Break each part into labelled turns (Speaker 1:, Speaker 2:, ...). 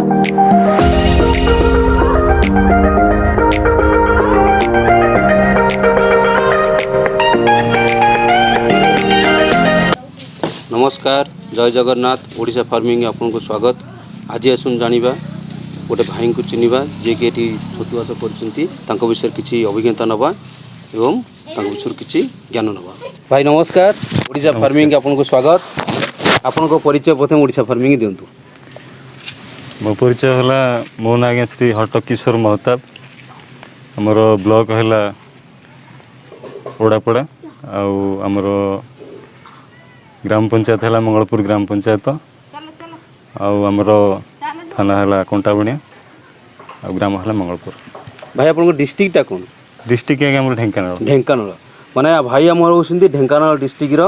Speaker 1: नमस्कार, जय जगन्नाथ। ओडिशा फार्मिंग आपन को स्वागत। आज आसन जानिबा गोटे भाई को चिन्हवा जे कि एटी छतु चाष कर विषय किसी अभिज्ञता नवा एवं विषय किसी ज्ञान नवा। भाई नमस्कार, ओडिशा फार्मिंग आपन को स्वागत। आपन को परिचय प्रथम ओडिशा फार्मिंग दिंतु।
Speaker 2: मो परिचय है मो ना आज्ञा श्री हटकिशोर महताब। आमर ब्लॉक है ओडापड़ा आमर ग्राम पंचायत है मंगलपुर ग्राम पंचायत आमर थाना है कंटाबणिया ग्राम है मंगलपुर।
Speaker 1: भाई आप डिस्ट्रिक्टा कौन?
Speaker 2: डिस्ट्रिक्ट आम ढेंकानाल।
Speaker 1: ढेंकानाल माने भाई आम होती ढेंकानाल डिस्ट्रिक्टर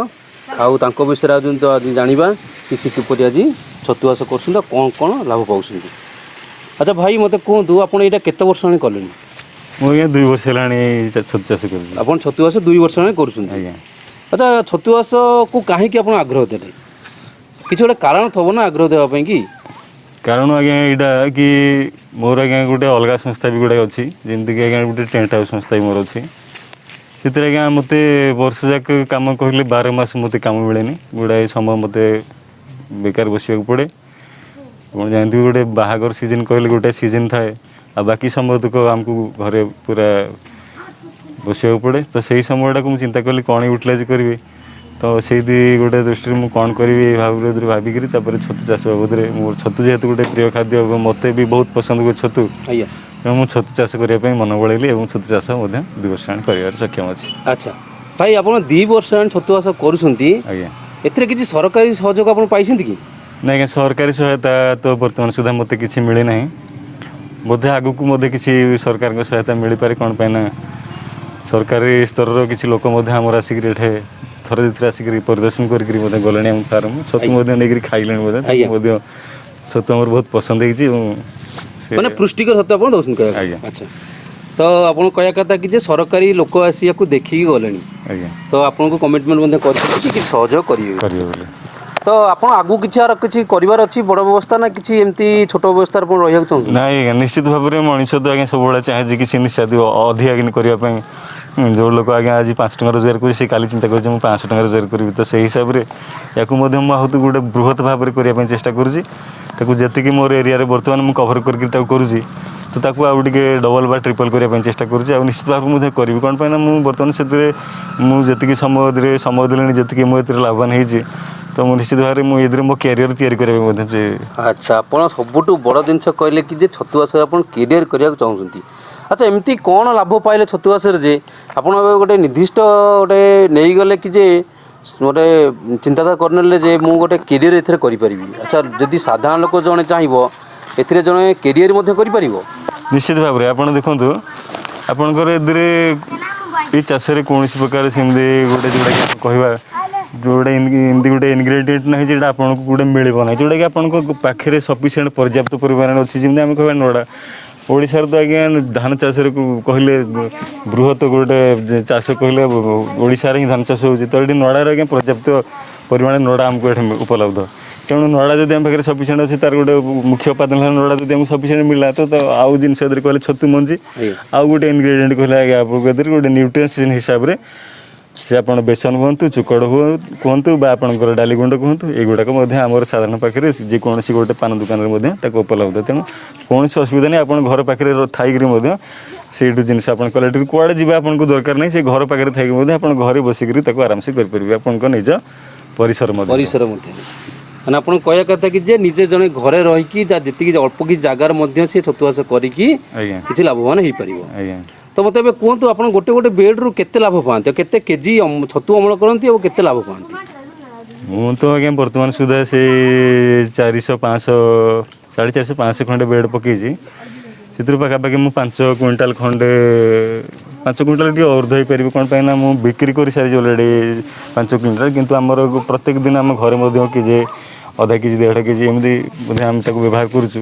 Speaker 1: आउ विषय आज जाना किसी किपर आज छतु चाष कर कौन कौन लाभ पाँच। अच्छा भाई मत कहतु आप केत वर्ष कले?
Speaker 2: मुझे 2 वर्ष है छतु चाष कर।
Speaker 1: आप छतु चाष 2 वर्ष कर? अच्छा छतु चाष को कहीं आग्रह देते किसी गोटे कारण थब ना आग्रह देवाई कि?
Speaker 2: कारण आज्ञा यहाँ कि मोर आज्ञा गोटे अलग संस्था भी गुड़ाए अच्छी जमीक आज्ञा गोटे टेंट हाउस संस्था भी मोर अच्छी से आज्ञा मत वर्ष जाक कम कहले 12 मास मत कम मिले गुड़ाए समय मत बेकार बस पड़े। आप जानते गोटे बाहागर सीजन कहले गोटे सीजन थाए आ बाकी समय तक आमको घरे पूरा बस पड़े। तो सही समयटा को चिंता कली कौन यूटिलाइज करी तो से गोटे दृष्टि मुझे कौन करी भाविक छतु चाष बाबद मोर छतु जेहेतु गोटे प्रिय खाद्य मत भी बहुत पसंद हुए छतु तेणु मुझे छतु चाष करने मन बढ़ेली और छतु चाष 2 वर्ष कर सक्षम अच्छी।
Speaker 1: अच्छा भाई आप 2 वर्ष छतु चाष कर किसी सरकारी सहयोग आप पाई कि
Speaker 2: ना? सरकारी सहायता तो बर्तमान सुधा मत कि मिले ना बोधे आगु को मत किसी सरकार सहायता मिल पारे कौन पाइना सरकारी स्तर किसी लोक आमर आसिक थर दुथर आसिक परिदर्शन कर गले फार्म छतु नहीं खाइले छतु आम बहुत पसंद है
Speaker 1: पुष्टिकर छतु आप दौन। अच्छा तो आप कह कथा कि सरकारी लोक आसी देखिकी गले तो आपको कमिटमेंट कर सहयोग करेंगे तो आप आगु किसी करार अच्छी बड़ व्यवस्था ना किसी एमती छोट व्यवस्था रहा चाहिए
Speaker 2: ना? निश्चित भाव में मनीष तो आज्ञा सब चाहे कि निश्चित अधिक करने जो लोग आज्ञा आज 5 टଙ୍କା रोजगार कर काली चिंता कर 500 टଙ୍କା रोजगार करी तो से हिसाब से या मुझे गोटे बृहत भाव में करने चेष्टा करुँची मोर एरिया बर्तमान मुझे कभर करुँची तो ताकू आउ टे डबल बा ट्रिपल करने चेष्टा करुँची आ निश्चित भाव में करी कौन पाइना मुझे बर्तमान से मुझे समय देनी जी मुझे लाभवान होती तो मुझे निश्चित भाव में मुझे मो कैरियर तैयारी करने।
Speaker 1: अच्छा आप सबुठ बड़ जिन कहले कि छतु चाष आप कैरियर करने चाहते। अच्छा एमती कौन लाभ पाइले छतु चाष आप गोटे निर्दिष्ट गोटे नहीं गले कि गोटे चिंताधारा करने जे मु गोटे कैरियर ए करी। अच्छा जदि साधारण लोक जड़े चाहब ए जड़े कैरियर करि
Speaker 2: निश्चित भाव में आप देखो आपंकर ये चाष कौन प्रकार सेमती गोटे जोड़ा कहवा जोड़ा एमती गोटे इनग्रेडिएंट ना जोटा आपको गोटे मिलना जोटा कि आपको पाखे सफिसीयंट पर्याप्त परिमाण अच्छी जमी आम कह नड़ा ओडिशार तो आज्ञा धान चाष कहले बृहत गोटे चाष कहले ओडिशार ही धान चाष होती तो ये नड़ार आज्ञा पर्याप्त परिमाण नड़ा आमको ये उपलब्ध तेणु नड़ा जब आम पाखे सफिसीयंट अच्छी तार गोटे मुख्य उपादान नड़ा जब आमको सफिसीयंट मिला तो आउ जिन कहले छतु मंजी आउ गोटे इनग्रेडिएंट कहले आज्ञा आपको गोटे न्यूट्रिएंट्स हिसाब से से आप बेसन कहतु चुकड़ कहतु आपंकर डाली गुंड कहतु युवाक आम साधारण पाखे जेकोसी गोटे पान दुकान में उपलब्ध तेणु कौन असुविधा नहीं आप घर पाखे थी से जिनस आप कलेक्ट कड़े जी आपको दरकार नहीं से घर पाखे थी आप घरे बसिक आराम से करेंगे आप निज परिसर
Speaker 1: मैंने आप कह कथा कि निजे जड़े घरे रहीकि जी अल्प कि जगार सी छतु चाष करी लाभवान हो पार। तो मत कहतु आप गोटे गोटे बेड रु केते लाभ पाते केते केजी छतु अमल करती और केते लाभ पाते?
Speaker 2: मु तो आज्ञा बर्तमान सुधा से 400-500 450-500 खंडे बेड पकई से पाखापाखि मुझे 5 क्विंटाल खंडे 5 क्विंटाल टी अर्ध हो पारि कौन पाइना मुझे बिक्री कर सारी अलरेडी 5 क्विंटाल किंतु आमर प्रत्येक दिन आम घरे किजे आधा केजी 1.5 केजी एमती आम व्यवहार करुचु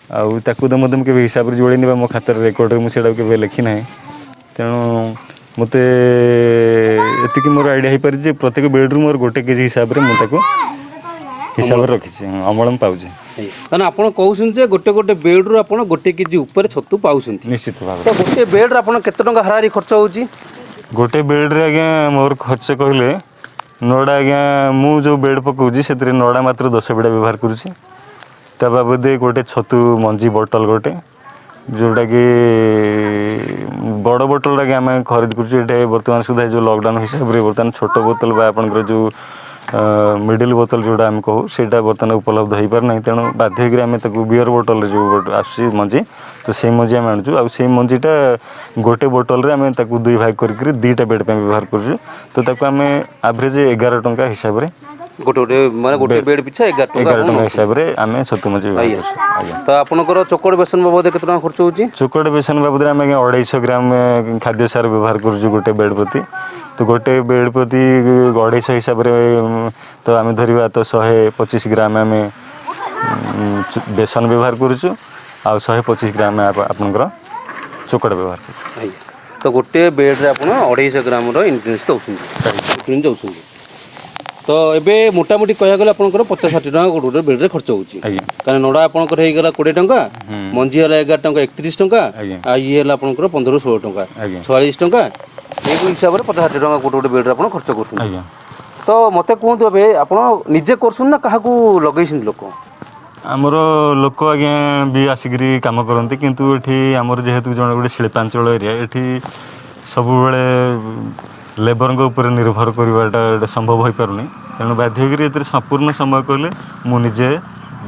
Speaker 2: आउ तो हिसाब से जोड़े मो खातार रेकर्ड मुझे के लिखी ना तेणु मत ये मोर आइडिया हो पारे प्रत्येक बेड्रुम मोर 1 केजी हिसाब से मुझे हिसाब रे रखिछि अमल पाउछि
Speaker 1: ताने आपण कहउछन जे गोटे गोटे बेड रु आपण गोटे केजी ऊपर छतु पाउछन
Speaker 2: निश्चित भाव
Speaker 1: तो गोटे बेड रे आपण केते टंका हारारी खर्च होउची
Speaker 2: गोटे बेड रे आज्ञा मोर खर्च कहले नोडा आज्ञा मु जो बेड पकाउछि सेतरे नोडा मात्र 10 बेडा व्यवहार करूछि ता बाबदे गोटे छतु मंजी बोतल गोटे जोटा कि बड़ बोतल आम खरीद कर बर्तमान सुधा जो लॉकडाउन हिसाब से बर्तमान छोट बोतल बा आपनकर जो मिडिल बोतल जोटा आम कहू से बर्तमान उपलब्ध हो पार ना तेणु बाध्य आम बियर बोतल जो आस मंजी तो से मंजी आम आणुचु आ से मंजीटा गोटे बोतल रे आम दुई भाग कर दीटा बेड पे व्यवहार करूँ तो ताको आम एवरेज 11 टंका हिसाब से
Speaker 1: गोटे गोटे माने गोटे बेड पिछा 11
Speaker 2: टंका हिसाब से आम छतु मंजी
Speaker 1: तो आपनकर चोकड़ बेसन बाबद केते टंका खर्च होउची
Speaker 2: चोकड़ बेसन बाबद आम 250 ग्राम खाद्य सार व्यवहार करूँ गोटे बेड प्रति तो गोटे बेड प्रति 250 हिसाब से तो आम धरवा तो 125 ग्राम आम बेसन व्यवहार करूँ आ 125 ग्राम आपनकर चोकड़ व्यवहार कर
Speaker 1: तो गोटे बेड रे आपण 250 ग्राम रो इंग्रेडिएंट्स दउछन तो एबे मोटामोटी कह गले आपनकर 50-60 टका गोटे बेड रे खर्च होउची कारण नोडा आपनकर हे गला 20 टका मंजी हला 11 टका 31 टका आ ये हला आपनकर 15-16 टका 46 टका एक हिसाब रे 50-60 टका गोटे बेड रे आपण खर्च करछन तो मते कहंतु एबे आपण निजे करछन ना काहाकू लगैछन लोक
Speaker 2: आमर लोक आज्ञा भी आसिक कम करती किंतु एठी आमर जेहेतु जन गोटे शिल्पांचल एरिया एठी सब बेले लेबर ऊपर निर्भर करवाटा संभव हो पारुनी तेणु बाध्य संपूर्ण समय कहले मुझे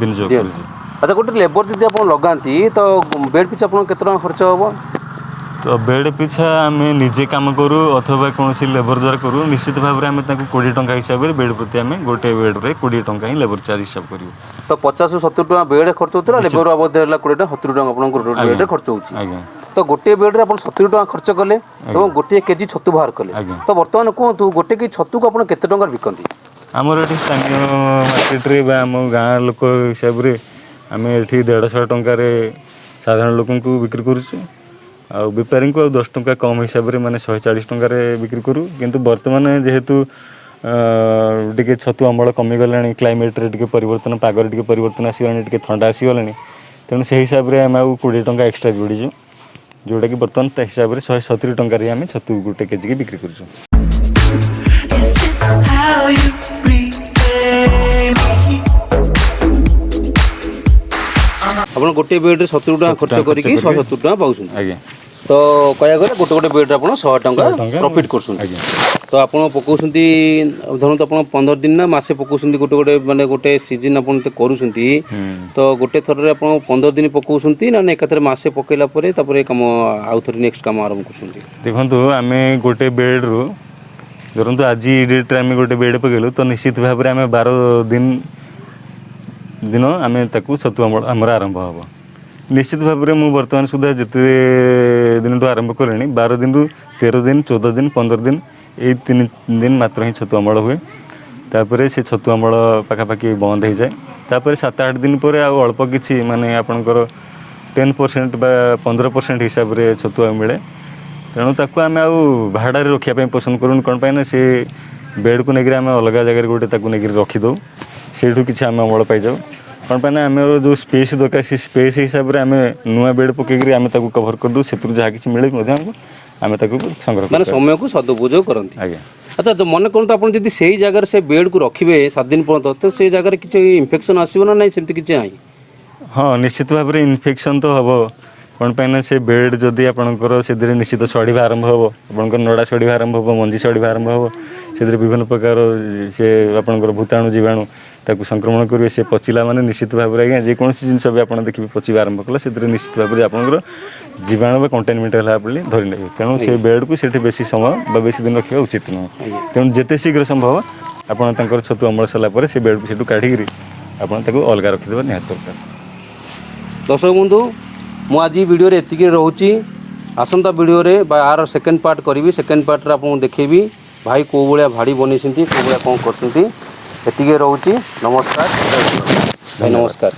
Speaker 2: विनियोग कर
Speaker 1: अच्छा गोटे लेबर जब आप लगाती तो बेड पिछा आप केते टका खर्च हम
Speaker 2: तो बेड पिछा आम निजे कम करूँ अथवा कौन लेबर द्वारा करूँ निश्चित भाव में आम 20 टंका हिसाब से बेड प्रति आम गोटे बेड रे 20 टंका ही लेबर चार्ज हिसाब करूँ तो
Speaker 1: 50-70 टका बेड खर्च होता लेबर बाबद 20 टका 70 टका आप बेड खर्च होगी तो गोटे बेड रे 70 टका खर्च कले और गोटे केजी छतु बाहर कले तो बर्तमान कहतु गोटे केजी छतु को आप केते टंका बिकती
Speaker 2: आमर ये स्थानीय मार्केट रे आम गाँ लोक हिसाब से आम ये 150 टंकार साधारण लोक बिक्री करुचु आ बेपारी को 10 टंका कम हिसाब से माने 140 टंकार बिक्री करूँ किंतु वर्तमान जेहेतु टिके छतु अमल कमिगला क्लाइमेट रे टिके परिवर्तन पागर टिके परिवर्तन आसगलानी टिके ठंडा आसगला तेणु से हिसाब से आम 20 टंका एक्सट्रा जोड़ीचु जोटा कि बर्तमान हिसाब से 170 टंकार आम छतु गोटे केजी की बिक्री करूँ
Speaker 1: आप गोटे बेड 70 टका खर्च करके 170 टका पाउछन
Speaker 2: आज्ञा
Speaker 1: तो कह गले गोटे गोटे बेड आप 100 टका प्रॉफिट करछन तो आप पकाउछंती धरन तो आप 15 दिन ना मासे पकाउछंती गोटे गोटे माने गोटे सीजन आप करूछंती तो गोटे थर रे आप 15 दिन पकाउछंती ना एकाथरे मासे पकेला परे तापरे काम आउ थरे नेक्स्ट काम आरंभ करछंती
Speaker 2: देखंतु आमे गोटे बेड रो धरंतु आज डेट रे आमे गोटे बेड पकेलु तो निश्चित भाव में आमे 12 दिन आमे ताकू छतु आमर आरंभ हम निश्चित भाव में मुझे बर्तमान सुधा जिते दिन आरंभ कले 12 दिन रु 13 दिन 14 दिन 15 दिन ये 3 दिन मात्र ही छतु अमल हुए तापर से छतु अमल पाखापाखि बंद हो जाए तापर 7-8 दिन पर अल्प किसी माने आपणकर 10% बा 15% हिसाब से छतु मिले तेणु ताकू आम भाड़ा रखापी पसंद करूँ कौन पाई ना से बेड को लेकर आम अलग जगह गोटे नहीं रखीदे से किसी आम अमल पाई जाऊ कौन पाई ना आम जो स्पेस दरकार से स्पेस हिसाब से आम नुआ बेड पकईकि आम कभर करदे से जहाँ किसी मिले आम संग्रह
Speaker 1: माने समय को सदुपयोग करते
Speaker 2: आज्ञा
Speaker 1: अच्छा तो मन करते आप से जगह से बेड को रखिए 7 दिन पर्यटन तो से जगह किसी इन्फेक्शन आसो ना नहीं सेमती किसी आई
Speaker 2: हाँ निश्चित भाव में इन्फेक्शन तो हम कौन पाई ना से बेड जदि आपंकर से निश्चित सड़वा आरंभ हम आपंकर नड़ा सड़वा आरंभ हम मंजी सड़वा आरंभ हम से विभिन्न प्रकार से आपंकर भूताणु जीवाणु ताकू संक्रमण करेंगे से पचिला माने निश्चित भाव में आज्ञा जेकोसी जिन भी आप देखिए पचिवा आरंभ कला से निश्चित भाव में आपंकर जीवाणु कंटेनमेंट है धरी ने तेणु से बेड को से बेसी समय बेसी दिन रखा उचित नुह तेणु जिते शीघ्र संभव आपंकर छतु अमल सरला से बेड को काढ़ी आप अलग रखिदेव निहत दरकार
Speaker 1: दर्शक बंधु मुझे वीडियो एतिक रोची आसंता वीडियो रे यार सेकेंड पार्ट करी सेकेंड पार्ट रे आपको देखेबी भाई कौ भाया भाड़ी बनी कौ भाया कौन कर रोची नमस्कार भाई नमस्कार।